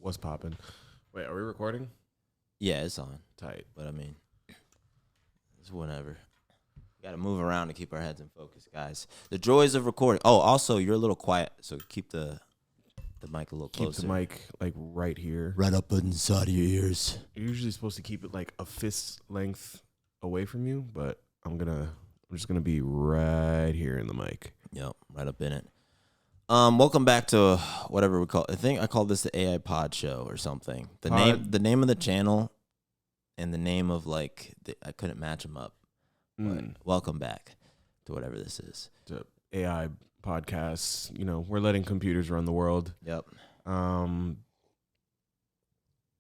What's popping? Wait, are we recording? Yeah, it's on. Tight. But I mean, it's whatever. We got to move around to keep our heads in focus, guys. The joys of recording. Oh, also, you're a little quiet, so keep the mic a little closer. Keep the mic like right here. Right up inside of your ears. You're usually supposed to keep it like a fist length away from you, but I'm just gonna be right here in the mic. Yep, right up in it. Welcome back to whatever we call it. I think I called this the AI Pod Show or something. The name of the channel and the name of I couldn't match them up. But welcome back to whatever this is. The AI podcasts. You know, we're letting computers run the world. Yep.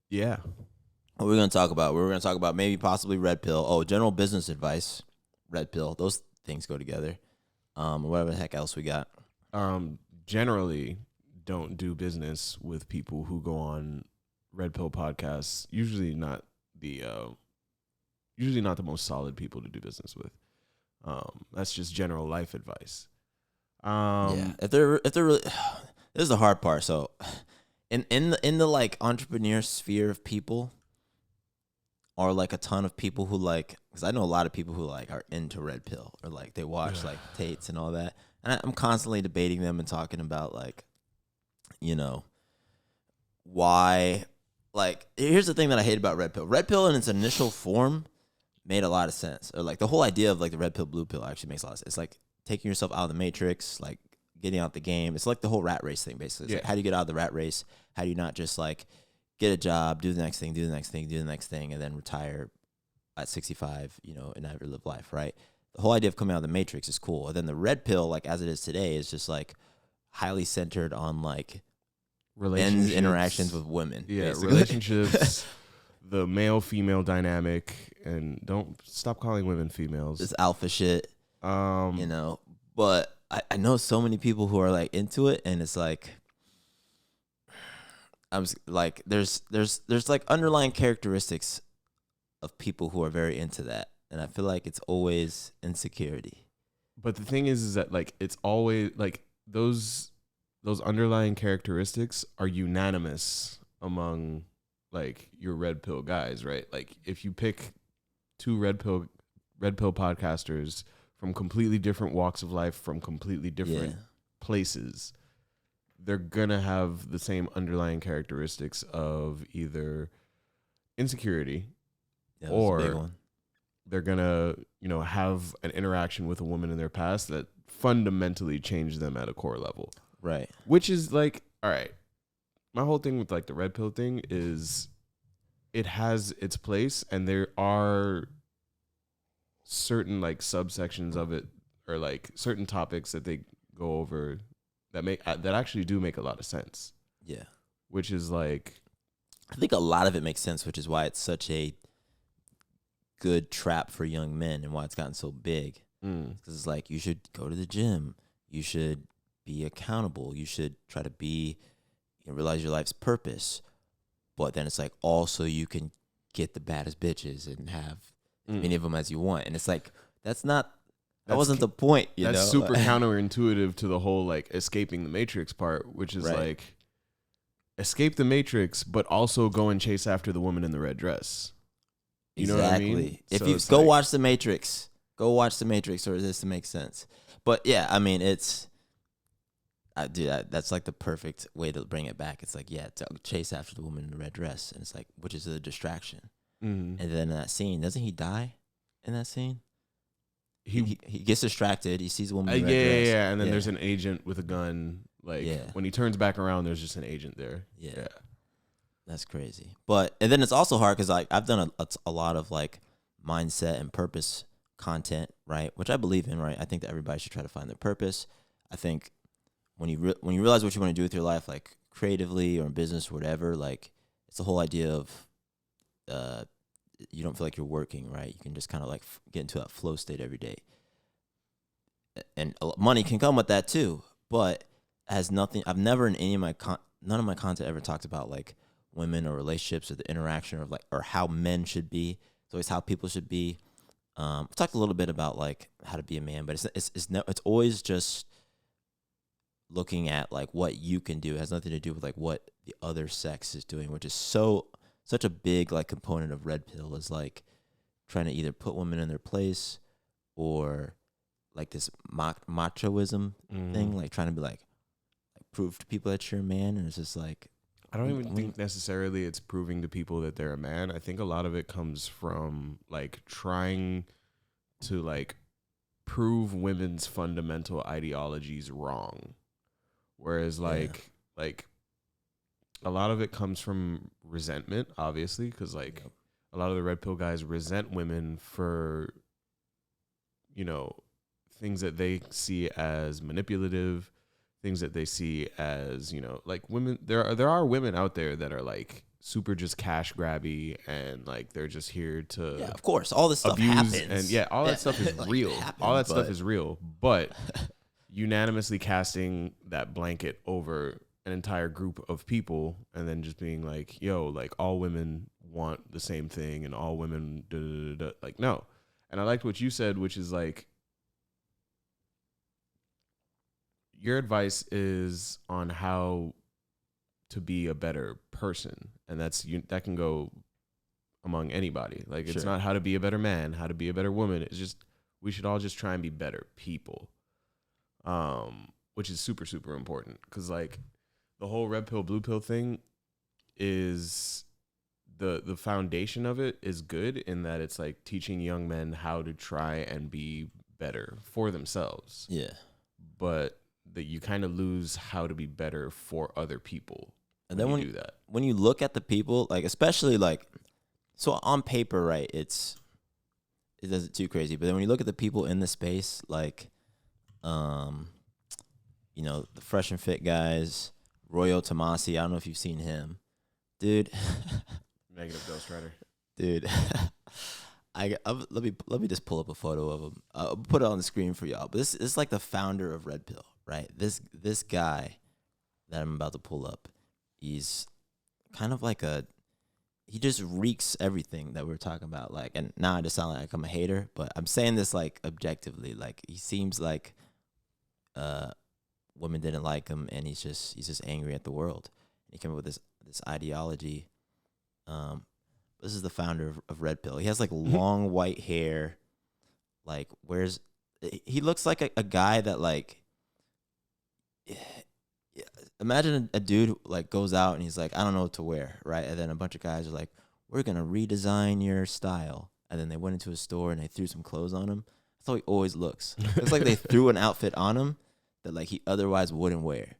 Yeah. What we're gonna talk about? We're gonna talk about maybe possibly red pill. Oh, general business advice. Red pill. Those things go together. Whatever the heck else we got. Generally don't do business with people who go on red pill podcasts. Usually not the most solid people to do business with. That's just general life advice. Yeah, if they're really, this is the hard part. So, in the like entrepreneur sphere of people, are like a ton of people who because I know a lot of people who like are into red pill or like they watch like Tates and all that. And I'm constantly debating them and talking about why. Like, here's the thing that I hate about red pill. Red pill in its initial form made a lot of sense. Or like the whole idea of like the red pill, blue pill actually makes a lot of sense. It's like taking yourself out of the matrix, like getting out the game. It's like the whole rat race thing, basically. It's like, how do you get out of the rat race? How do you not just like get a job, do the next thing, do the next thing, do the next thing, and then retire at 65, and never live life, right? The whole idea of coming out of the matrix is cool. And then the red pill, like as it is today, is just like highly centered on like men's interactions with women. Yeah, basically. relationships, the male-female dynamic, and don't stop calling women females. This alpha shit, But I know so many people who are like into it, and it's like there's like underlying characteristics of people who are very into that. And I feel like it's always insecurity. But the thing is that like it's always like those underlying characteristics are unanimous among like your red pill guys, right? Like if you pick two red pill podcasters from completely different walks of life, from completely different places, they're gonna have the same underlying characteristics of either insecurity or they're gonna, have an interaction with a woman in their past that fundamentally changed them at a core level. Right. Which is like, all right. My whole thing with like the red pill thing is it has its place, and there are certain like subsections of it or like certain topics that they go over that actually do make a lot of sense. Yeah. Which is like, I think a lot of it makes sense, which is why it's such a good trap for young men and why it's gotten so big. Because it's like, you should go to the gym. You should be accountable. You should try to realize your life's purpose. But then it's like, also you can get the baddest bitches and have as many of them as you want. And it's like, that wasn't the point. That's super counterintuitive to the whole like escaping the matrix part, which is like escape the matrix, but also go and chase after the woman in the red dress. You know what I mean? If you go watch The Matrix, or this makes sense. But yeah, I mean, that's like the perfect way to bring it back. It's like, to chase after the woman in the red dress, and it's like, which is a distraction. And then in that scene, doesn't he die in that scene? He gets distracted. He sees a woman in the red dress. Yeah. And then there's an agent with a gun. When he turns back around, there's just an agent there. Yeah. That's crazy. And then it's also hard because like I've done a lot of like mindset and purpose content, right? Which I believe in, right? I think that everybody should try to find their purpose. I think when you realize what you want to do with your life, like creatively or in business or whatever, like it's the whole idea of you don't feel like you're working, right? You can just kind of like get into that flow state every day. And money can come with that too, but it has nothing. I've never in any of my none of my content ever talked about like women or relationships or the interaction of like or how men should be. It's always how people should be. We talked a little bit about like how to be a man, but it's always just looking at like what you can do. It has nothing to do with like what the other sex is doing, which is such a big like component of red pill is like trying to either put women in their place or like this machoism thing, like trying to be like prove to people that you're a man, and it's just like I don't even think necessarily it's proving to people that they're a man. I think a lot of it comes from like trying to like prove women's fundamental ideologies wrong. Whereas like a lot of it comes from resentment, obviously, because like a lot of the red pill guys resent women for, you know, things that they see as manipulative, things that they see as, you know, like women. There are women out there that are like super just cash grabby and like they're just here to of course all this stuff abuse happens, and all that stuff is like, real. All that stuff but- is real, but unanimously casting that blanket over an entire group of people and then just being like, yo, like all women want the same thing and all women like no. And I liked what you said, which is like your advice is on how to be a better person, and that can go among anybody. Like it's not how to be a better man, how to be a better woman. It's just we should all just try and be better people. Which is super, super important because like the whole red pill, blue pill thing is the foundation of it is good in that it's like teaching young men how to try and be better for themselves. Yeah. But that you kind of lose how to be better for other people. And then when you do that, when you look at the people, like especially like, so on paper, right, it doesn't too crazy. But then when you look at the people in the space, like, you know, the Fresh and Fit guys, Royal Tomasi. I don't know if you've seen him, dude. Negative Ghost Rider, dude. Let me just pull up a photo of him. I'll put it on the screen for y'all. But this is like the founder of Red Pill, right? This guy that I'm about to pull up, he's kind of like he just reeks everything that we're talking about. Like, and now I just sound like I'm a hater, but I'm saying this like objectively. Like, he seems like women didn't like him, and he's just angry at the world. He came up with this ideology. This is the founder of Red Pill. He has like long white hair. Like, he looks like a guy that like, imagine a dude like goes out and he's like, I don't know what to wear, right? And then a bunch of guys are like, we're gonna redesign your style. And then they went into a store and they threw some clothes on him. That's how he always looks. It's like they threw an outfit on him that like he otherwise wouldn't wear.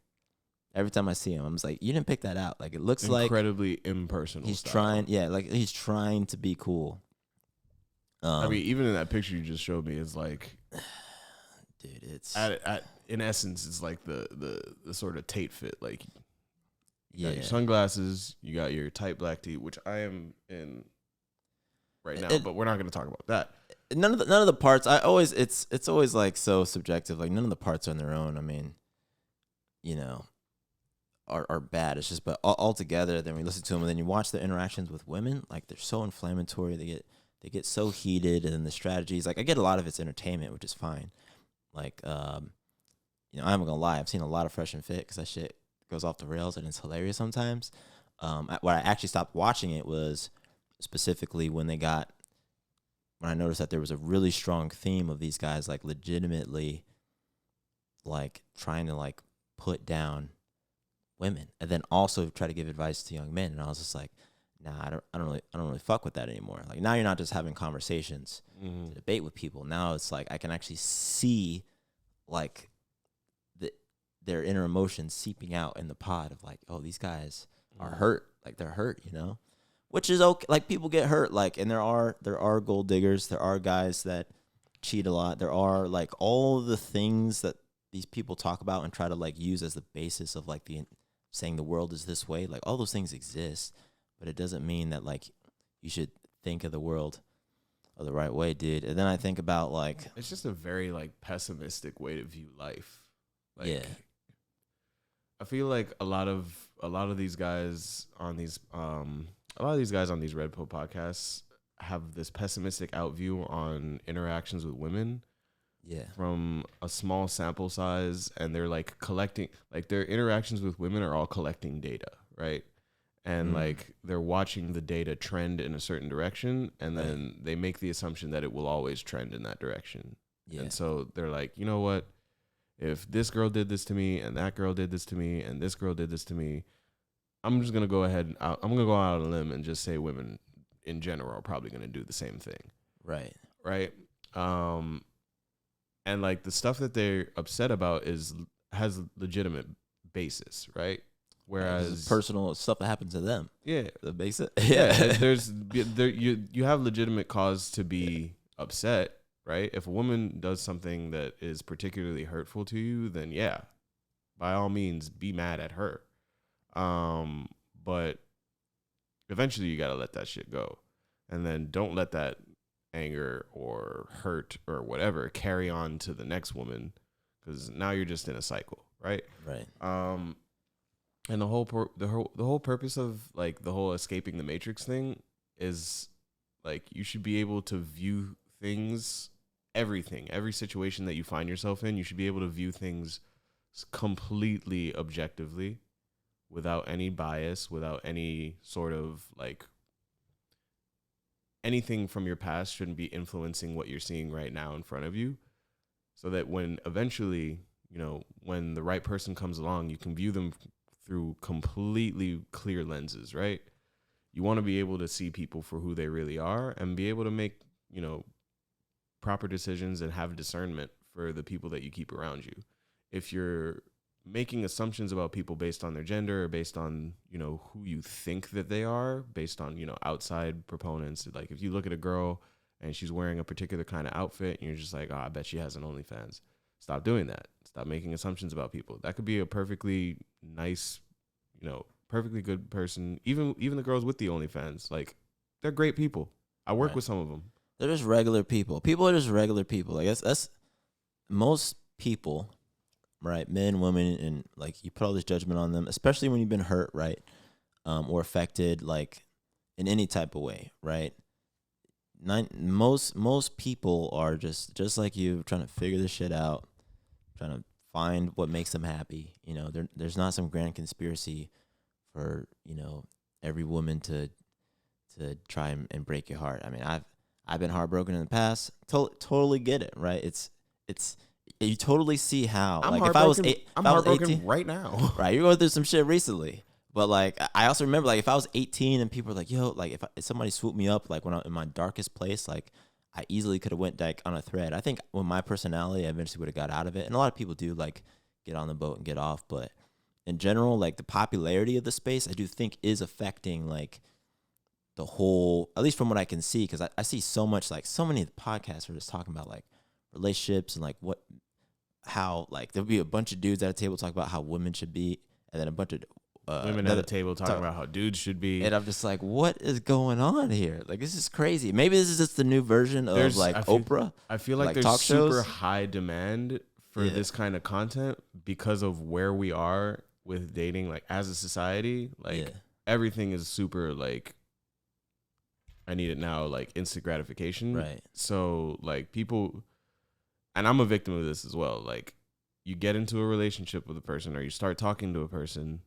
Every time I see him, I'm just like, you didn't pick that out. Like, it looks incredibly impersonal. He's style. he's trying to be cool. I mean, even in that picture you just showed me, it's like, dude, it's in essence, it's like the sort of Tate fit. Like, you got your yeah. sunglasses, you got your tight black tee, which I am in right now, but we're not going to talk about that. None of the parts. It's always like so subjective. Like, none of the parts are on their own. I mean, you know, are bad. It's just, but all together, then we listen to them, and then you watch their interactions with women. Like, they're so inflammatory. They get so heated, and then the strategies. Like, I get a lot of it's entertainment, which is fine. Like, you know, I'm not gonna lie. I've seen a lot of Fresh and Fit because that shit goes off the rails, and it's hilarious sometimes. What I actually stopped watching it was specifically when I noticed that there was a really strong theme of these guys like legitimately like trying to like put down women, and then also try to give advice to young men. And I was just like, nah, I don't really fuck with that anymore. Like, now you're not just having conversations to debate with people. Now it's like I can actually see like their inner emotions seeping out in the pod of like, oh, these guys are hurt. Like, they're hurt, you know, which is okay. Like, people get hurt. Like, and there are gold diggers. There are guys that cheat a lot. There are like all the things that these people talk about and try to like use as the basis of like saying the world is this way. Like, all those things exist, but it doesn't mean that like you should think of the world the right way, dude. And then I think about like, it's just a very like pessimistic way to view life. Like, yeah, I feel like a lot of these guys on these Red Pill podcasts have this pessimistic outview on interactions with women, Yeah. from a small sample size, and they're like collecting, like their interactions with women are all collecting data, right? And like they're watching the data trend in a certain direction, and then they make the assumption that it will always trend in that direction. Yeah. And so they're like, you know what? If this girl did this to me, and that girl did this to me, and this girl did this to me, I'm just gonna go ahead. I'm gonna go out on a limb and just say women in general are probably gonna do the same thing. Right. Right. And like the stuff that they're upset about has legitimate basis, right? Whereas This is personal stuff that happens to them. yeah, That makes it. yeah, you have legitimate cause to be upset, right? If a woman does something that is particularly hurtful to you, then yeah, by all means, be mad at her. But eventually, you gotta let that shit go, and then don't let that anger or hurt or whatever carry on to the next woman, because now you're just in a cycle, right? Right. And the whole purpose of like the whole escaping the matrix thing is like you should be able to view things, every situation that you find yourself in, you should be able to view things completely objectively, without any bias, without any sort of like anything from your past shouldn't be influencing what you're seeing right now in front of you, so that when eventually, you know, when the right person comes along, you can view them through completely clear lenses, right? You want to be able to see people for who they really are and be able to make, you know, proper decisions and have discernment for the people that you keep around you. If you're making assumptions about people based on their gender or based on, you know, who you think that they are, based on, you know, outside proponents, like if you look at a girl and she's wearing a particular kind of outfit and you're just like, oh, I bet she has an OnlyFans. Stop doing that. Stop making assumptions about people. That could be a perfectly nice, you know, perfectly good person. Even the girls with the OnlyFans, like they're great people. I work with some of them. They're just regular people. People are just regular people. Like that's most people, right? Men, women, and like you put all this judgment on them, especially when you've been hurt, right? Or affected, like in any type of way, right? Most people are just like you, trying to figure this shit out, trying to find what makes them happy. You know, there's not some grand conspiracy for, you know, every woman to try and break your heart. I mean, I've been heartbroken in the past. Totally get it, right? It's you totally see how. I'm like heartbroken. if I'm I was heartbroken 18, right now. right? You're going through some shit recently. But like I also remember, like if I was 18 and people were like, "Yo," like if somebody swooped me up, like when I'm in my darkest place, like I easily could have went like on a thread. I think with my personality, I eventually would have got out of it. And a lot of people do like get on the boat and get off. But in general, like the popularity of the space, I do think is affecting like the whole, at least from what I can see, because I see so much, like so many podcasts are just talking about like relationships and like how like there'll be a bunch of dudes at a table talking about how women should be, and then a bunch of Women at a table talking about how dudes should be. And I'm just like, what is going on here? Like, this is crazy. Maybe this is just the new version of Oprah. I feel like there's talk super shows. high demand for this kind of content because of where we are with dating, like as a society. Like everything is super like, I need it now, like instant gratification. Right. So like people, and I'm a victim of this as well. Like you get into a relationship with a person or you start talking to a person,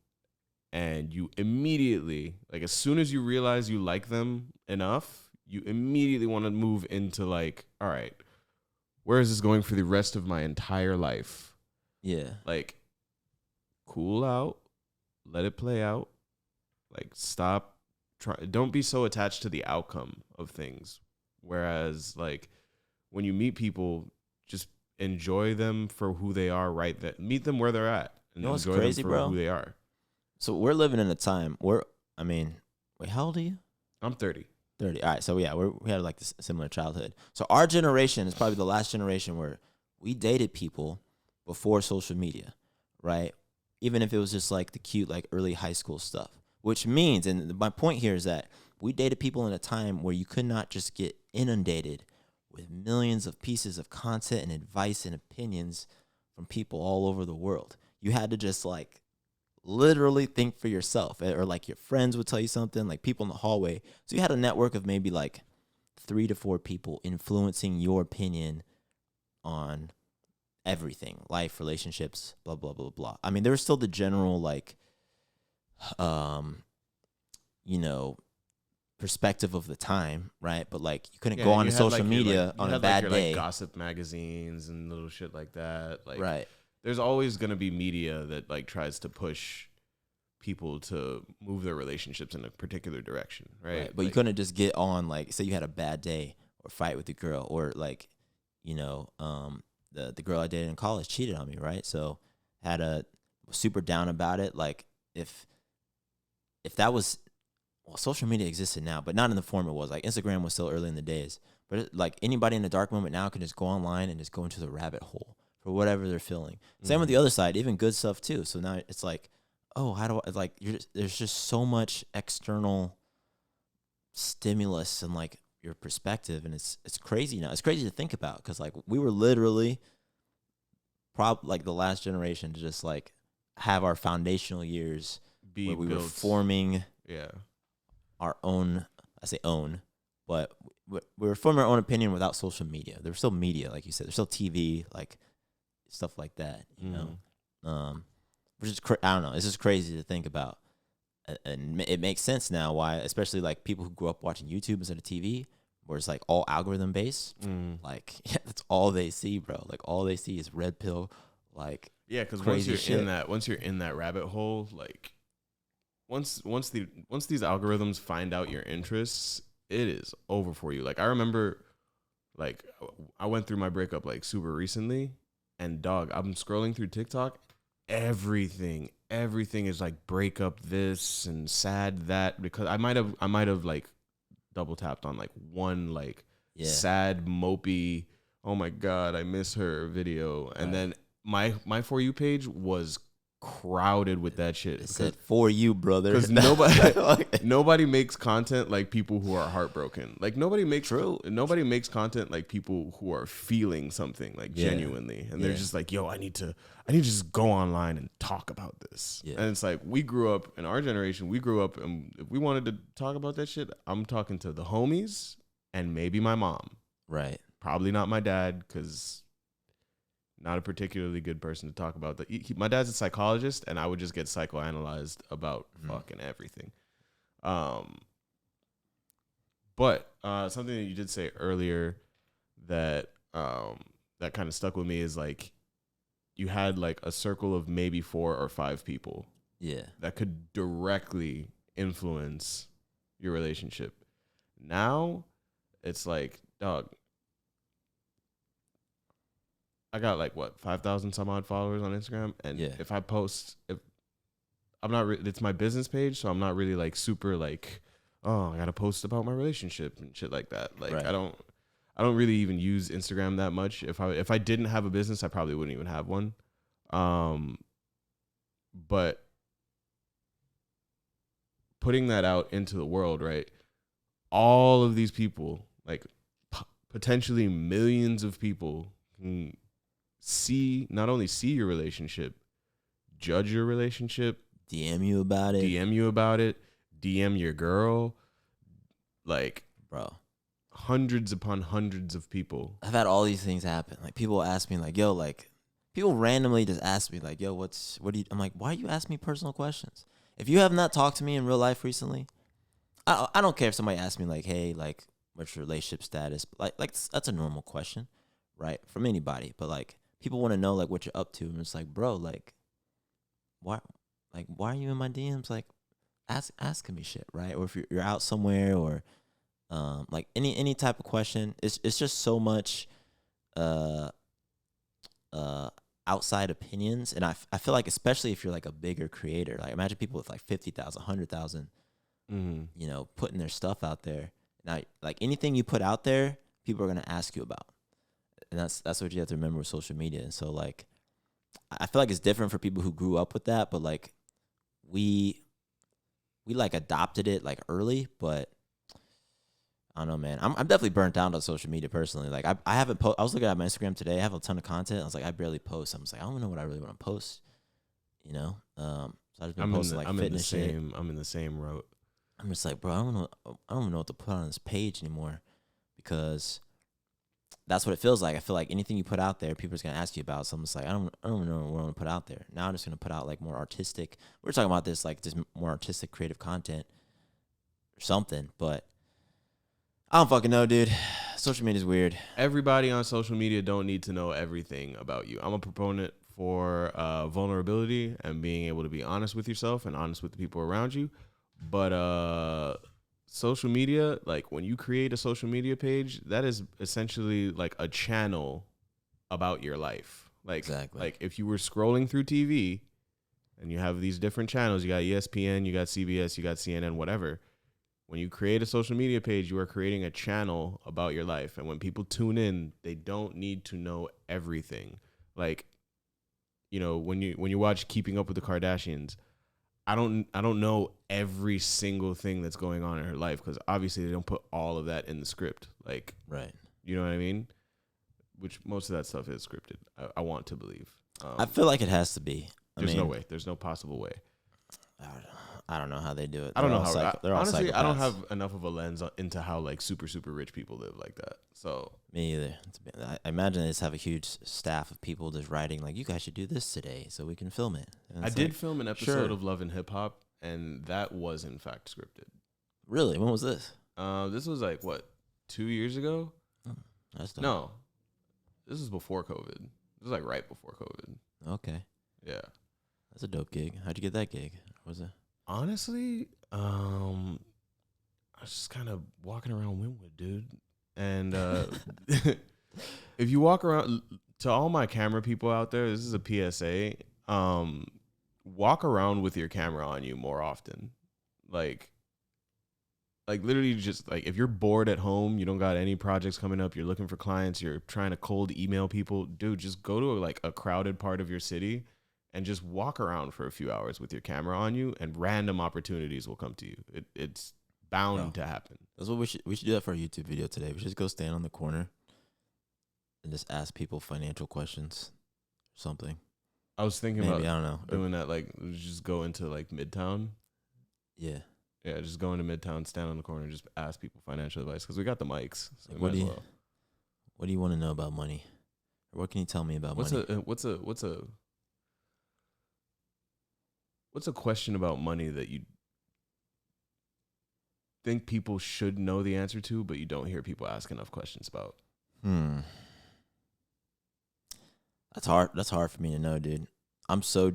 and you immediately, like as soon as you realize you like them enough, you immediately want to move into like, all right, where is this going for the rest of my entire life? Yeah. Like, cool out, let it play out. Like, stop, don't be so attached to the outcome of things. Whereas, like, when you meet people, just enjoy them for who they are right there. Meet them where they're at. And You know what's enjoy crazy, them for bro? who they are. So we're living in a time where, I mean, wait, how old are you? I'm 30. 30. All right. So yeah, we had like this similar childhood. So our generation is probably the last generation where we dated people before social media, right? Even if it was just like the cute, like early high school stuff, which means, and my point here is that we dated people in a time where you could not just get inundated with millions of pieces of content and advice and opinions from people all over the world. You had to just like literally think for yourself, or like your friends would tell you something, like people in the hallway. So you had a network of maybe like 3 to 4 people influencing your opinion on everything, life, relationships, blah blah blah blah. I mean, there was still the general like, you know, perspective of the time, right? But like, you couldn't go on to social media on a bad day. Gossip magazines and little shit like that. Like, right. There's always gonna be media that like tries to push people to move their relationships in a particular direction, right? But like, you couldn't just get on like, say you had a bad day or fight with a girl, or like, you know, the girl I dated in college cheated on me, right? So was super down about it. Like if that was, well, social media existed now, but not in the form it was. Like Instagram was still early in the days, but like anybody in a dark moment now can just go online and just go into the rabbit hole for whatever they're feeling. Same with the other side, even good stuff too. So now it's like, oh, how do I, like, there's just so much external stimulus and like your perspective, and it's crazy now. It's crazy to think about, because like we were literally like the last generation to just like have our foundational years where we were forming our own, I say own, but we were forming our own opinion without social media. There was still media, like you said. There's still TV, like stuff like that, you know? Which is, I don't know, it's just crazy to think about. And it makes sense now why, especially like people who grew up watching YouTube instead of TV, where it's like all algorithm based. Like, yeah, that's all they see, bro. Like all they see is red pill, like, yeah, because once you're in that rabbit hole, like once these algorithms find out your interests, it is over for you. Like I remember, like I went through my breakup like super recently, and dog, I'm scrolling through TikTok, everything is like breakup this and sad that, because I might have like double tapped on like one like sad mopey, oh my god I miss her video, and then my For You page was crowded with that shit. It said for you, brother, because nobody makes content like people who are heartbroken. Like nobody makes content like people who are feeling something like genuinely, and they're just like, yo, I need to just go online and talk about this. And it's like, we grew up in our generation, and if we wanted to talk about that shit, I'm talking to the homies and maybe my mom, right? Probably not my dad, because not a particularly good person to talk about. My dad's a psychologist, and I would just get psychoanalyzed about fucking everything. But something that you did say earlier that that kind of stuck with me is like, you had like a circle of maybe 4 or 5 people that could directly influence your relationship. Now it's like, dog, I got like 5,000 some odd followers on Instagram, and if I post, I'm not, it's my business page, so I'm not really like super like, oh, I gotta post about my relationship and shit like that. Like I don't really even use Instagram that much. If I didn't have a business, I probably wouldn't even have one. But putting that out into the world, right? All of these people, like potentially millions of people, can not only see your relationship, judge your relationship, DM you about it, DM your girl, like, bro, hundreds upon hundreds of people. I've had all these things happen. Like people ask me like, yo, like people randomly just ask me like, yo, what do you, I'm like, why you ask me personal questions? If you have not talked to me in real life recently, I don't care if somebody asks me like, hey, like, what's your relationship status? Like that's a normal question, right? From anybody. But like, people want to know like what you're up to, and it's like, bro, like, why are you in my DMs? Like, asking me shit, right? Or if you're out somewhere, or like any type of question. It's just so much outside opinions, and I feel like, especially if you're like a bigger creator, like imagine people with like 50,000, 100,000, you know, putting their stuff out there. Now, like anything you put out there, people are gonna ask you about. And that's what you have to remember with social media. And so like, I feel like it's different for people who grew up with that, but like we like adopted it like early, but I don't know, man. I'm definitely burnt out on social media personally. Like I haven't I was looking at my Instagram today. I have a ton of content. I was like, I barely post. I was like, I don't know what I really want to post, you know? So I've just been posting fitness shit. I'm in the same route. I'm just like, bro, I don't know what to put on this page anymore, because that's what it feels like. I feel like anything you put out there, people are gonna ask you about. So I'm just like, I don't know what I'm gonna put out there. Now I'm just gonna put out like more artistic. We're talking about this like just more artistic, creative content or something. But I don't fucking know, dude. Social media is weird. Everybody on social media don't need to know everything about you. I'm a proponent for vulnerability and being able to be honest with yourself and honest with the people around you. But social media, like when you create a social media page, that is essentially like a channel about your life. Like, Exactly. like if you were scrolling through TV and you have these different channels, you got ESPN, you got CBS, you got CNN, whatever. When you create a social media page, you are creating a channel about your life. And when people tune in, they don't need to know everything. Like, you know, when you watch Keeping Up with the Kardashians, I don't know every single thing that's going on in her life because obviously they don't put all of that in the script. Like, Right. you know what I mean? Which most of that stuff is scripted. I want to believe. I feel like it has to be. There's no way. There's no possible way. I don't know how they do it. I don't know how. They're all Honestly, I don't psychopaths. have enough of a lens into how like super rich people live like that. So Me either. I imagine they just have a huge staff of people just writing like, you guys should do this today so we can film it. And I it's did like, film an episode of Love and Hip Hop, and that was in fact scripted. Really? When was this? This was like what 2 years ago? That's dope. No, this was before COVID. This was like right before COVID. Okay. Yeah. That's a dope gig. How'd you get that gig? Was it? Honestly, I was just kind of walking around Wynwood, dude. And if you walk around, to all my camera people out there, this is a PSA. Walk around with your camera on you more often. Like literally just like if you're bored at home, you don't got any projects coming up, you're looking for clients, you're trying to cold email people, dude, just go to like a crowded part of your city and just walk around for a few hours with your camera on you, and random opportunities will come to you. It's bound to happen. That's what we should do that for a YouTube video today. We should just go stand on the corner and just ask people financial questions or something. I was thinking Maybe, about I don't know. doing that, like just go into like Midtown. Yeah. Yeah, just go into Midtown, stand on the corner, and just ask people financial advice because we got the mics. So Like, what do you want to know about money? Or what can you tell me about money? What's a question about money that you think people should know the answer to, but you don't hear people ask enough questions about? That's hard. That's hard for me to know, dude. I'm so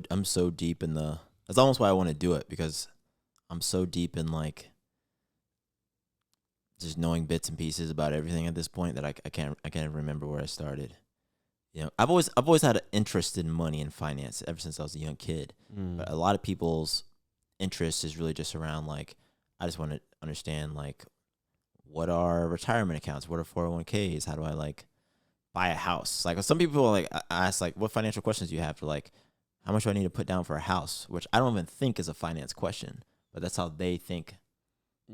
deep in the. That's almost why I want to do it, because I'm so deep in like just knowing bits and pieces about everything at this point that I can't remember where I started. You know, I've always had an interest in money and finance ever since I was a young kid. But a lot of people's interest is really just around like, I just want to understand like, what are retirement accounts? What are 401ks? How do I like buy a house? Like some people like I ask like, what financial questions do you have for like, how much do I need to put down for a house? Which I don't even think is a finance question, but that's how they think.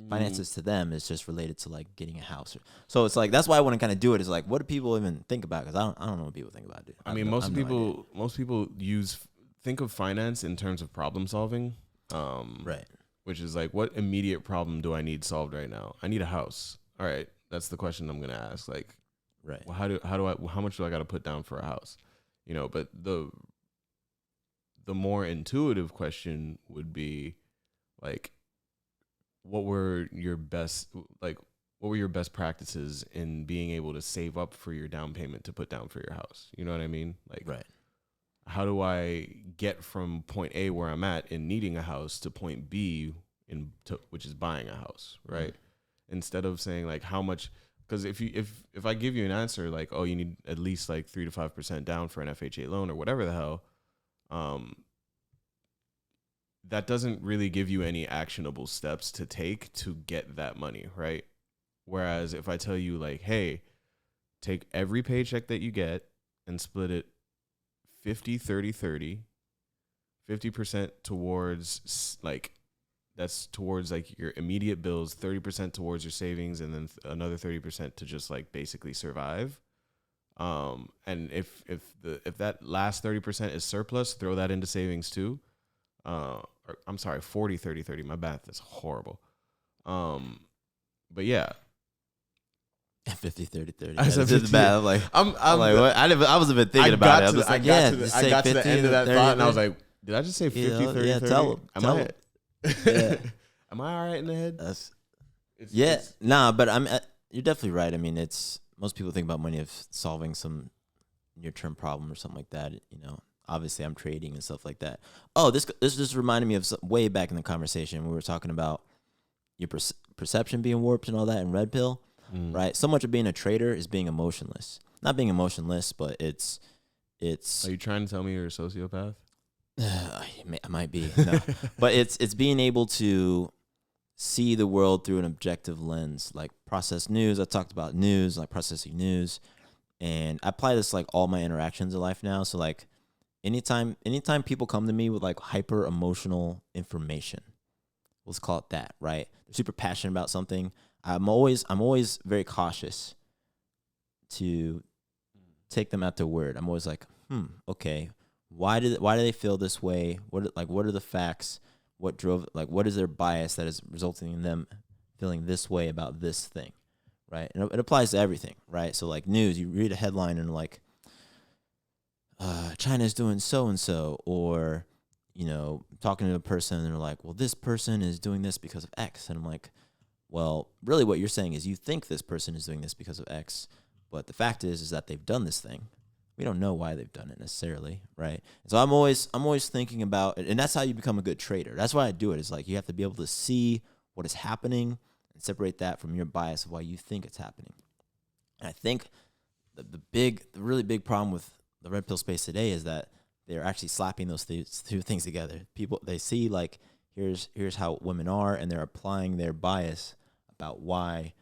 Finances to them is just related to like getting a house. So it's like, that's why I want to kind of do it, is like, what do people even think about? Because I don't know what people think about, dude. I mean, most people think of finance in terms of problem solving. Right. Which is like, what immediate problem do I need solved right now? I need a house. All right. That's the question I'm going to ask. Like, right. Well, how much do I got to put down for a house? You know, but the more intuitive question would be like, what were your best practices in being able to save up for your down payment to put down for your house? You know what I mean? Like, right. How do I get from point A where I'm at in needing a house to point B which is buying a house, right? Instead of saying like how much, because if I give you an answer like, oh, you need at least like 3 to 5% down for an FHA loan or whatever the hell, that doesn't really give you any actionable steps to take to get that money, right? Whereas if I tell you like, hey, take every paycheck that you get and split it 50, 30, 30, 50% towards like, that's towards like your immediate bills, 30% towards your savings, and then another 30% to just like basically survive. And if that last 30% is surplus, throw that into savings too. Or, I'm sorry, 40, 30, 30. My math is horrible. But yeah, 50, 30, 30. I Yeah, said this is 50. bad. I'm like, I'm like, what? I wasn't even thinking about it. I was I like, got yeah, to just I say got to 50 the end of that 30, thought, and I was man. like, did I just say 50, You know, 30, yeah, 30? tell him. Tell him. Yeah. Am I all right in the head? It's nah, but you're definitely right. I mean, it's most people think about money as solving some near-term problem or something like that. You know, obviously I'm trading and stuff like that. Oh, this just reminded me of way back in the conversation we were talking about your perception being warped and all that in Red Pill, right? So much of being a trader is being emotionless. Not being emotionless, but it's. Are you trying to tell me you're a sociopath? I might be, no, but it's being able to see the world through an objective lens, like process news. I talked about news, like processing news, and I apply this like all my interactions in life now. So like anytime people come to me with like hyper emotional information, let's call it that, right? They're super passionate about something. I'm always very cautious to take them at their word. I'm always like, okay, why do they feel this way? What are the facts? What drove, like, what is their bias that is resulting in them feeling this way about this thing, right? And it applies to everything, right? So like news, you read a headline and like, China's doing so and so, or you know, talking to a person and they're like, well, this person is doing this because of X, and I'm like, well, really, what you're saying is you think this person is doing this because of X, but the fact is that they've done this thing. We don't know why they've done it necessarily, right? So I'm always thinking about it, and that's how you become a good trader. That's why I do it. Is like you have to be able to see what is happening and separate that from your bias of why you think it's happening. And I think the really big problem with the red pill space today is that they're actually slapping those two things together. People, they see like here's how women are, and they're applying their bias about why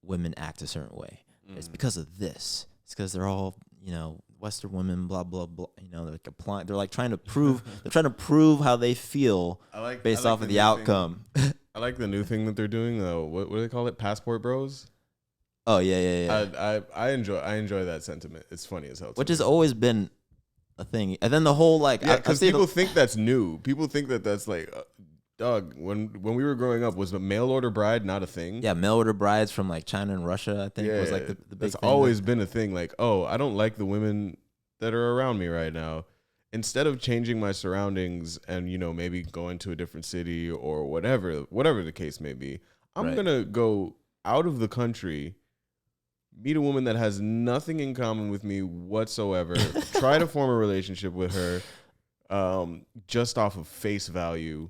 women act a certain way. It's because of this. It's because they're all, you know, Western women, blah blah blah. You know, they're like applying. They're like trying to prove. They're trying to prove how they feel based off of the outcome. I like the new thing that they're doing. Though, what do they call it? Passport Bros. Oh yeah. I enjoy that sentiment. It's funny as hell. Which has always been a thing, and then the whole like because people think that's new. People think that's like. Dog, when we were growing up, was a mail order bride not a thing? Yeah, mail order brides from like China and Russia, I think, was like the big that's thing. always been a thing. Like, oh, I don't like the women that are around me right now. Instead of changing my surroundings and, you know, maybe going to a different city or whatever the case may be, I'm gonna go out of the country, meet a woman that has nothing in common with me whatsoever, try to form a relationship with her, just off of face value,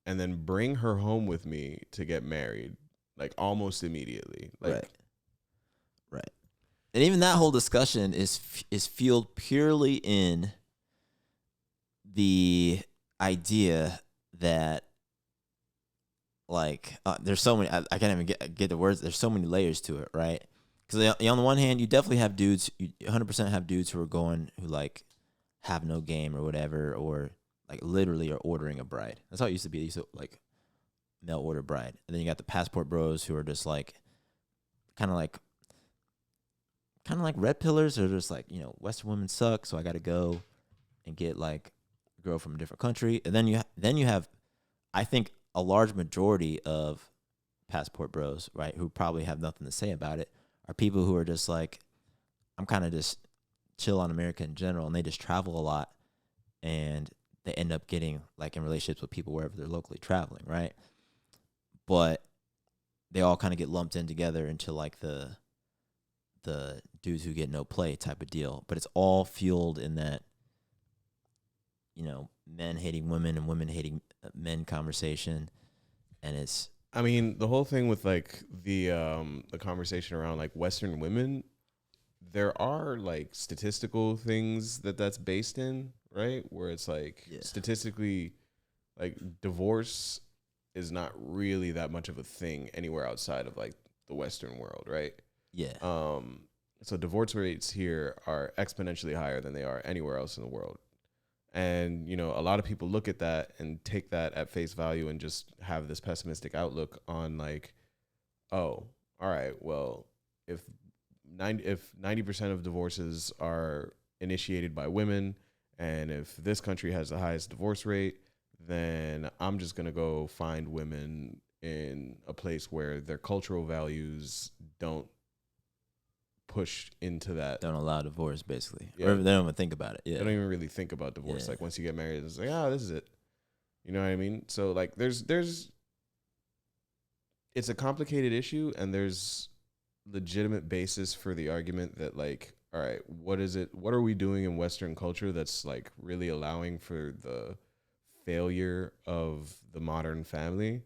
and then bring her home with me to get married, like almost immediately. Like, right. And even that whole discussion is fueled purely in the idea that, like, there's so many. I can't even get the words. There's so many layers to it, right? Because on the one hand, you definitely have dudes. You 100% have dudes who like have no game or whatever, or like literally are ordering a bride. That's how it used to be. They used to like mail order bride. And then you got the passport bros who are just like kind of like red pillars. They're just like, you know, Western women suck, so I got to go and get like a girl from a different country. And then you have I think a large majority of passport bros, right, who probably have nothing to say about it, are people who are just like, I'm kind of just chill on America in general, and they just travel a lot, and they end up getting like in relationships with people wherever they're locally traveling, right? But they all kind of get lumped in together into like the dudes who get no play type of deal. But it's all fueled in that, you know, men hating women and women hating men conversation. And it's, I mean, the whole thing with like the conversation around like Western women, there are like statistical things that's based in, right? Where it's like statistically, like divorce is not really that much of a thing anywhere outside of like the Western world, right? Yeah. So divorce rates here are exponentially higher than they are anywhere else in the world. And, you know, a lot of people look at that and take that at face value and just have this pessimistic outlook on like, oh, all right, well, if 90% of divorces are initiated by women, and if this country has the highest divorce rate, then I'm just going to go find women in a place where their cultural values don't pushed into that. Don't allow divorce, basically. Yeah. Or they don't even think about it. Yeah. They don't even really think about divorce. Yeah. Like once you get married, it's like, oh, this is it. You know what I mean? So like there's it's a complicated issue, and there's legitimate basis for the argument that like, all right, what are we doing in Western culture that's like really allowing for the failure of the modern family?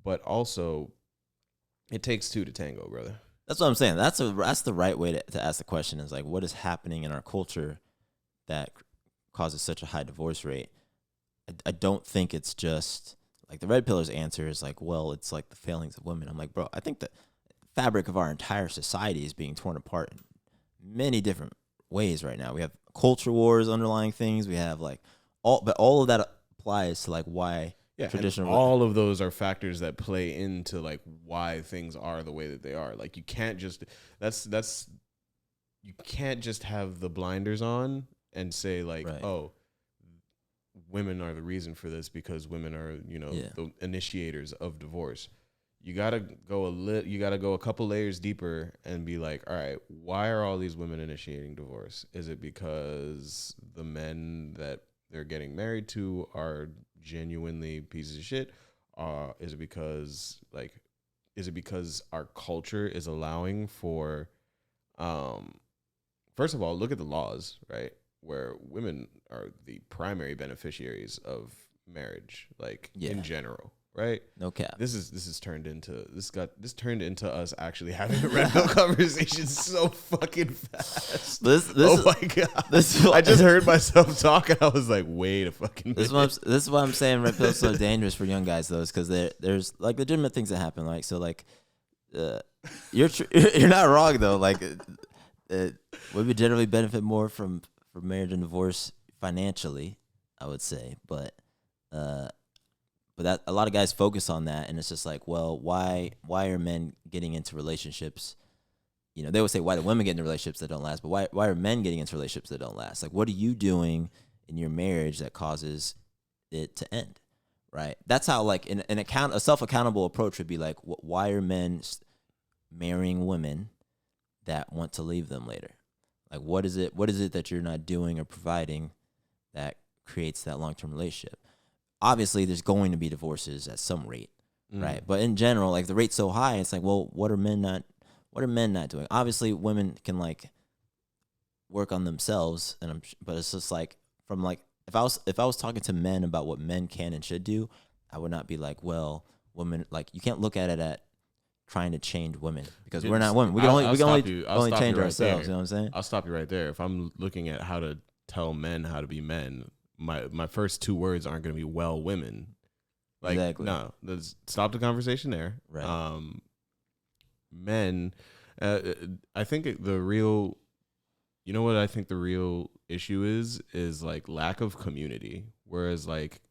But also it takes two to tango, brother. That's what I'm saying. That's the right way to ask the question, is like, what is happening in our culture that causes such a high divorce rate? I don't think it's just like the red pillar's answer is like, well, it's like the failings of women. I'm like, bro, I think the fabric of our entire society is being torn apart in many different ways right now. We have culture wars underlying things. We have like all of that applies to like why traditional. And all of those are factors that play into like why things are the way that they are. Like you can't just you can't just have the blinders on and say like, oh, women are the reason for this because women are, the initiators of divorce. You gotta go a couple layers deeper and be like, all right, why are all these women initiating divorce? Is it because the men that they're getting married to are genuinely pieces of shit? Is it because our culture is allowing for, first of all, look at the laws, right? Where women are the primary beneficiaries of marriage, like in general, right? No cap. This turned into us actually having a red pill conversation so fucking fast. My god! I just heard myself talk and I was like, wait a fucking minute. This is why I'm saying red pill's so dangerous for young guys, though, is because there's like legitimate things that happen. Like so, like you're not wrong though. Like women generally benefit more from marriage and divorce financially, I would say, but that a lot of guys focus on that, and it's just like, well, why are men getting into relationships? They would say, why do women get into relationships that don't last? But why are men getting into relationships that don't last? Like, what are you doing in your marriage that causes it to end? Right? That's how like a self-accountable approach would be like, why are men marrying women that want to leave them later? Like, what is it that you're not doing or providing that creates that long-term relationship? Obviously, there's going to be divorces at some rate, right? But in general, like the rate's so high, it's like, well, what are men not doing? Obviously, women can like work on themselves, but it's just like from like if I was talking to men about what men can and should do, I would not be like, well, women, like you can't look at it at trying to change women because we're not women. We can only change ourselves. You know what I'm saying? I'll stop you right there. If I'm looking at how to tell men how to be men, my first two words aren't going to be well women. Like exactly. No, stop the conversation there. Right. Men, I think the real, what I think the real issue is like lack of community. Whereas like,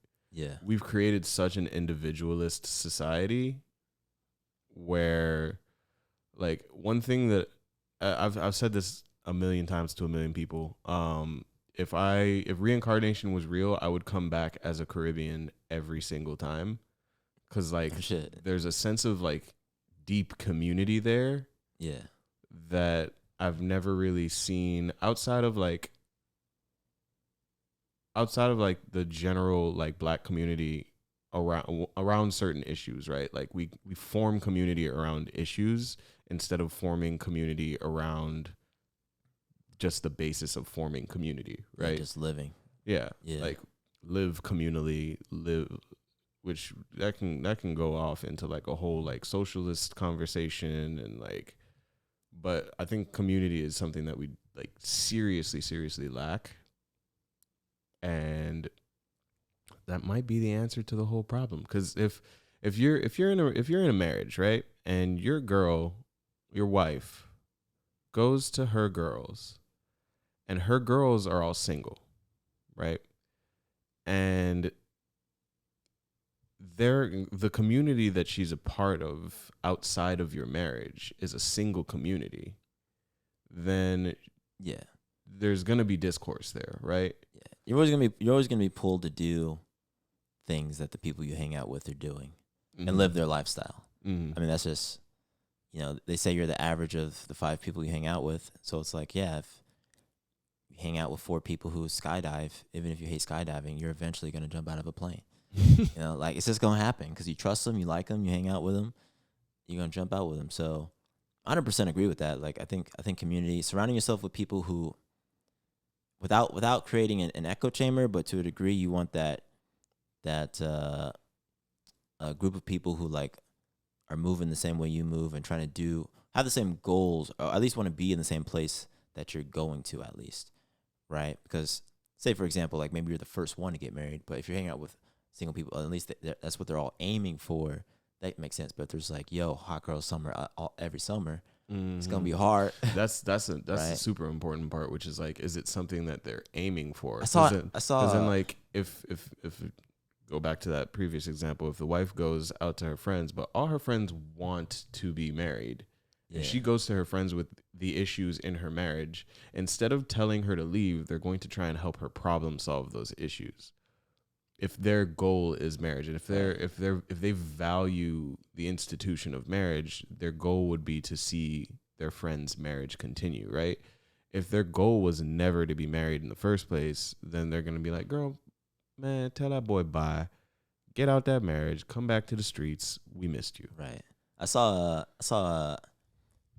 we've created such an individualist society where like one thing that I've said this a million times to a million people, if reincarnation was real, I would come back as a Caribbean every single time, because like there's a sense of like deep community there that I've never really seen outside of like the general like black community around certain issues, right? Like we form community around issues instead of forming community around just the basis of forming community, right? Just living. Yeah. Like live communally, which that can go off into like a whole like socialist conversation and like, but I think community is something that we like seriously lack. And that might be the answer to the whole problem. Because if you're in a marriage, right, and your wife goes to her girls, and her girls are all single, right, and the community that she's a part of outside of your marriage is a single community, then there's gonna be discourse there, right? You're always gonna be pulled to do things that the people you hang out with are doing and live their lifestyle. I mean, that's just, they say you're the average of the 5 people you hang out with. So it's like, yeah, if you hang out with 4 people who skydive, even if you hate skydiving, you're eventually going to jump out of a plane. Like it's just going to happen because you trust them, you like them, you hang out with them, you're going to jump out with them. So 100% agree with that. Like I think community, surrounding yourself with people who, without creating an echo chamber, but to a degree, you want that a group of people who like are moving the same way you move and trying to have the same goals, or at least want to be in the same place that you're going to, at least, right? Because say for example, like maybe you're the first one to get married, but if you're hanging out with single people, at least that's what they're all aiming for. That makes sense. But there's like, yo, hot girl summer every summer. It's gonna be hard. That's right? a super important part, which is like, is it something that they're aiming for? I saw. Because then, like, if go back to that previous example, if the wife goes out to her friends, but all her friends want to be married, and she goes to her friends with the issues in her marriage, instead of telling her to leave, they're going to try and help her problem solve those issues. If their goal is marriage, and if they value the institution of marriage, their goal would be to see their friend's marriage continue, right? If their goal was never to be married in the first place, then they're gonna be like, girl, man, tell that boy bye, get out that marriage, come back to the streets. We missed you. Right. I saw a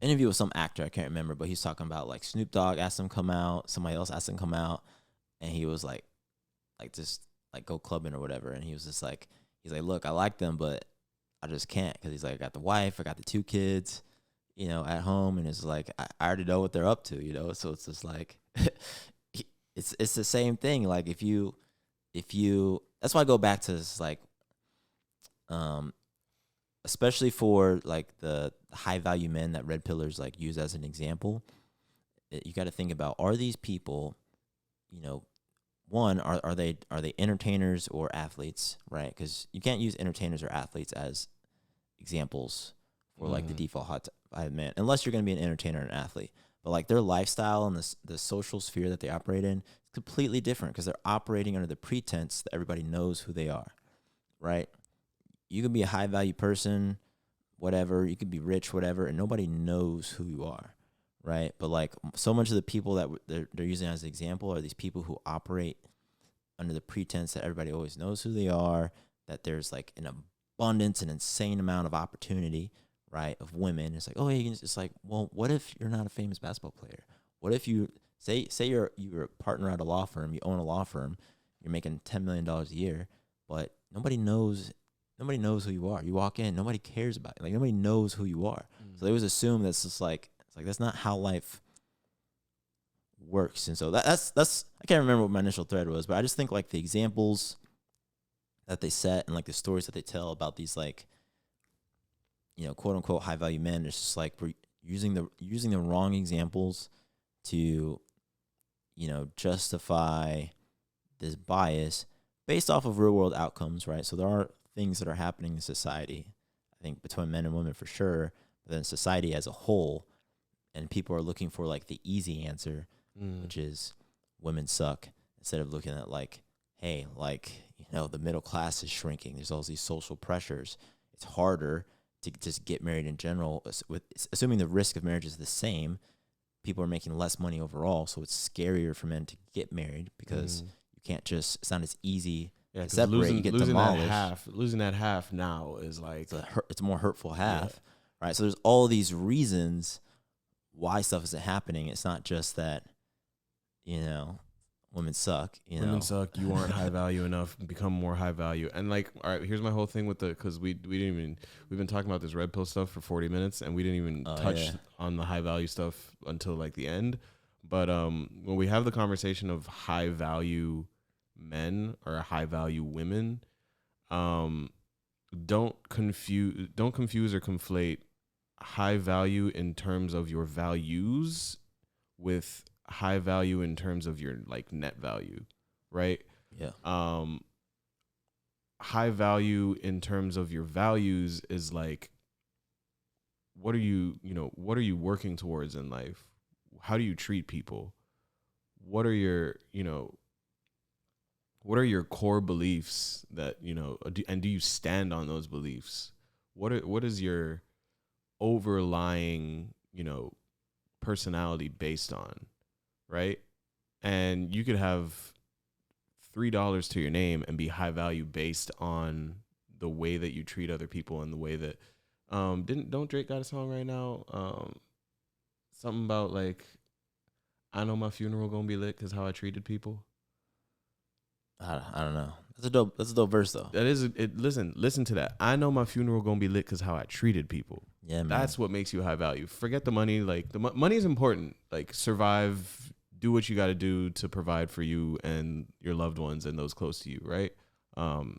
interview with some actor, I can't remember, but he's talking about like Snoop Dogg asked him to come out, somebody else asked him to come out, and he was like just like go clubbing or whatever, and he was just like, he's like, look, I like them, but I just can't, because he's like, I got the wife, I got the 2 kids, at home, and it's like I already know what they're up to, so it's just like it's the same thing. Like if you that's why I go back to this, like especially for like the high value men that red pillars like use as an example, you got to think about, are these people, one, are they entertainers or athletes, right? Because you can't use entertainers or athletes as examples for like the default hot man, unless you're going to be an entertainer and an athlete. But like their lifestyle and the social sphere that they operate in is completely different, because they're operating under the pretense that everybody knows who they are, right? You can be a high value person, whatever. You could be rich, whatever, and nobody knows who you are, right? But like so much of the people that they're using as an example are these people who operate under the pretense that everybody always knows who they are, that there's like an abundance, an insane amount of opportunity, right, of women. It's like, oh, yeah, it's like, well, what if you're not a famous basketball player? What if you say you're a partner at a law firm, you own a law firm, you're making $10 million a year, but nobody knows who you are. You walk in, nobody cares about you. Like nobody knows who you are. So they always assume that's just like, it's like that's not how life works. And so that's I can't remember what my initial thread was, but I just think like the examples that they set and like the stories that they tell about these like, quote unquote high value men, it's just like we're using the wrong examples to justify this bias based off of real world outcomes, right? So there are things that are happening in society, I think between men and women for sure, but then society as a whole, and people are looking for like the easy answer, which is women suck, instead of looking at like, hey, like, the middle class is shrinking. There's all these social pressures. It's harder to just get married in general, with assuming the risk of marriage is the same. People are making less money overall, so it's scarier for men to get married, because you can't just, it's not as easy to separate. You get demolished. Losing that half now is like, it's a more hurtful half, right? So there's all these reasons why stuff isn't happening. It's not just that, women suck. Women suck. You aren't high value enough. Become more high value. And like, all right, here's my whole thing with because we've been talking about this red pill stuff for 40 minutes, and we didn't even touch on the high value stuff until like the end. But when we have the conversation of high value men or high value women, don't confuse or conflate high value in terms of your values with high value in terms of your like net value, right? Yeah. High value in terms of your values is like, what are you working towards in life? How do you treat people? What are your core beliefs that, and do you stand on those beliefs? What is your overlying, personality based on, right? And you could have $3 to your name and be high value based on the way that you treat other people and the way that don't Drake got a song right now? Something about like, I know my funeral gonna be lit because how I treated people. I don't know. That's a dope verse though. That is it. Listen to that. I know my funeral gonna be lit because how I treated people. Yeah, man. That's what makes you high value. Forget the money. Like money is important. Like survive, do what you got to do to provide for you and your loved ones and those close to you, right? And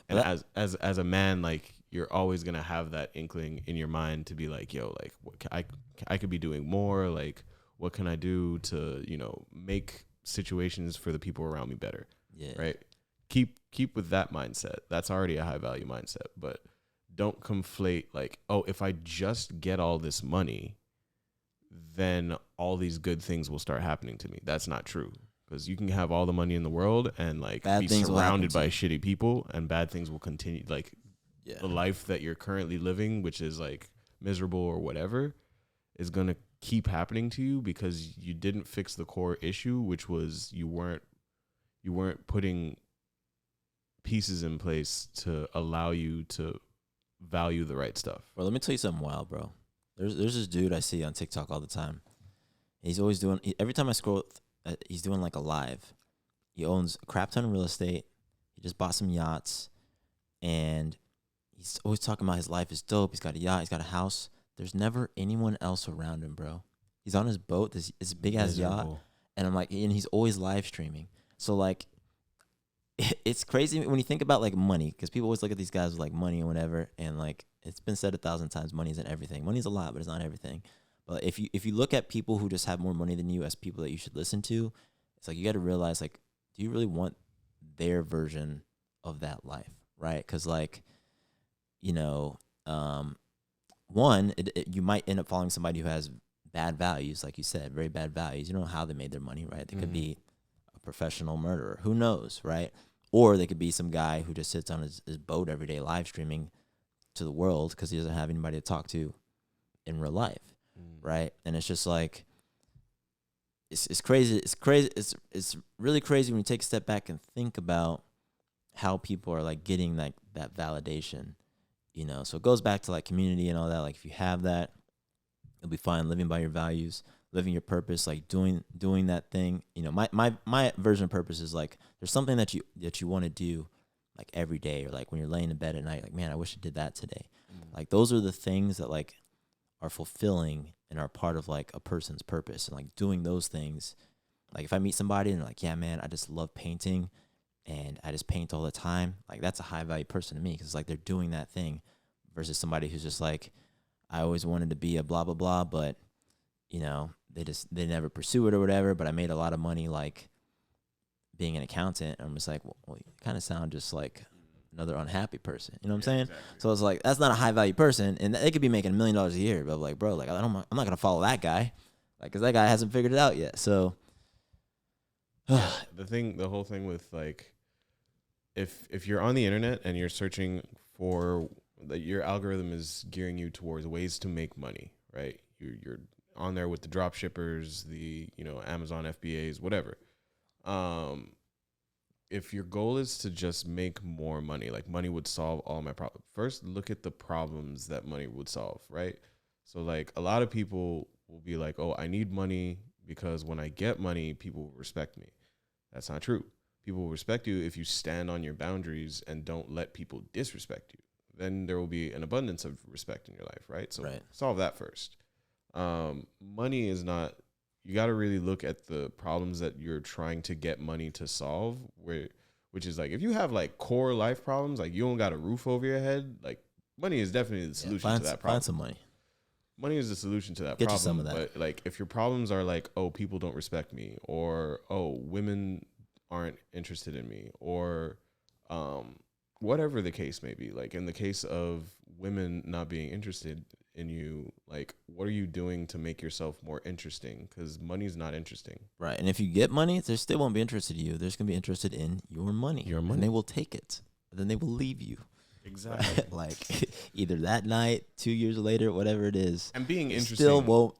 as a man, like you're always gonna have that inkling in your mind to be like, yo, like I could be doing more. Like what can I do to make situations for the people around me better? Yeah. Right. Keep with that mindset. That's already a high value mindset, but don't conflate like, oh, if I just get all this money, then all these good things will start happening to me. That's not true, because you can have all the money in the world and like bad be surrounded by shitty people, and bad things will continue. Like the life that you're currently living, which is like miserable or whatever, is gonna keep happening to you because you didn't fix the core issue, which was you weren't putting pieces in place to allow you to value the right stuff. Bro, let me tell you something wild, bro. There's this dude I see on TikTok all the time. He's always doing, every time I scroll, he's doing like a live. He owns a crap ton of real estate. He just bought some yachts. And he's always talking about his life is dope. He's got a yacht. He's got a house. There's never anyone else around him, bro. He's on his boat, this big ass yacht. And I'm like, and he's always live streaming. So like, it's crazy when you think about like money, because people always look at these guys with like money or whatever, and like it's been said 1,000 times, money isn't everything. Money's a lot, but it's not everything. But if you look at people who just have more money than you as people that you should listen to, it's like you got to realize, like, do you really want their version of that life, right? Because like, one, you might end up following somebody who has bad values, like you said, very bad values. You don't know how they made their money, right? They could be a professional murderer. Who knows, right? Or they could be some guy who just sits on his boat every day live streaming to the world because he doesn't have anybody to talk to in real life, right? And it's just like, it's crazy. It's crazy. It's really crazy when you take a step back and think about how people are like getting that validation, So it goes back to like community and all that. Like if you have that, you'll be fine living by your values, living your purpose, like doing that thing. My version of purpose is like there's something that you want to do like every day, or like when you're laying in bed at night, like, man, I wish I did that today. Like those are the things that like are fulfilling and are part of like a person's purpose. And like doing those things, like if I meet somebody and they're like, yeah, man, I just love painting and I just paint all the time, like that's a high value person to me, because like they're doing that thing, versus somebody who's just like, I always wanted to be a blah blah blah, but they never pursue it or whatever, but I made a lot of money like being an accountant. I'm just like, well, you kind of sound just like another unhappy person. You know what I'm saying? Exactly. So it's like, that's not a high value person, and they could be making $1 million a year, but like, bro, like I'm not gonna follow that guy, like, cause that guy hasn't figured it out yet. So the whole thing with like, if you're on the internet and you're searching for, your algorithm is gearing you towards ways to make money, right? You're on there with the drop shippers, the Amazon FBAs, whatever. If your goal is to just make more money, like money would solve all my problems, first look at the problems that money would solve, right? So like a lot of people will be like, oh, I need money because when I get money, people will respect me. That's not true. People will respect you if you stand on your boundaries and don't let people disrespect you. Then there will be an abundance of respect in your life, right? So solve that first. Money is not, you got to really look at the problems that you're trying to get money to solve, which is like, if you have like core life problems, like you don't got a roof over your head, like money is definitely the solution to that problem. Find some money. Money is the solution to that problem. Get you some of that. But like, if your problems are like, oh, people don't respect me, or, oh, women aren't interested in me, or, whatever the case may be, like in the case of women not being interested in you, like what are you doing to make yourself more interesting? Because money's not interesting, right? And if you get money, they still won't be interested in you. They're just gonna be interested in your money, and they will take it, and then they will leave you. Exactly. Like either that night, 2 years later, whatever it is. And being interesting Still won't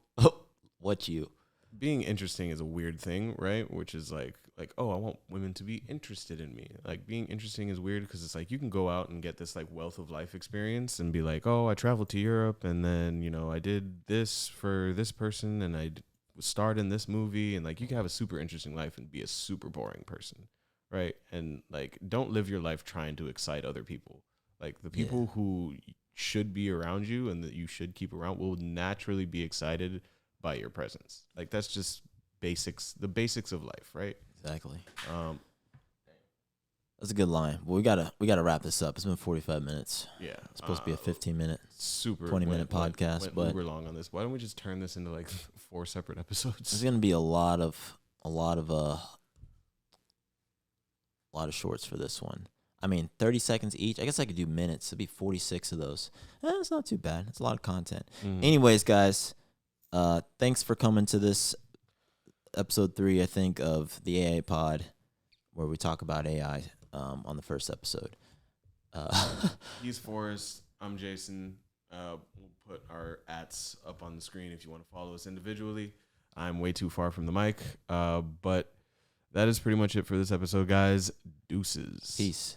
what you. Being interesting is a weird thing, right? Which is like, oh, I want women to be interested in me. Like, being interesting is weird because it's like you can go out and get this like wealth of life experience and be like, oh, I traveled to Europe and then, you know, I did this for this person and I starred in this movie, and like you can have a super interesting life and be a super boring person, right? And like, don't live your life trying to excite other people. Like, the people who should be around you and that you should keep around will naturally be excited by your presence. Like, that's just the basics of life, right? Exactly. That's a good line. Well, we gotta wrap this up. It's been 45 minutes. Yeah, It's supposed to be a 15-minute, super 20-minute podcast, but we're long on this. Why don't we just turn this into like 4 separate episodes? there's gonna be a lot of shorts for this one. I mean, 30 seconds each. I guess I could do minutes. It'd be 46 of those. It's not too bad. It's a lot of content. Mhm. Anyways, guys, thanks for coming to this episode 3, I think, of the AI pod, where we talk about AI on the first episode. He's Forrest. I'm Jason. We'll put our ats up on the screen if you want to follow us individually. I'm way too far from the mic, but that is pretty much it for this episode, guys. Deuces. Peace.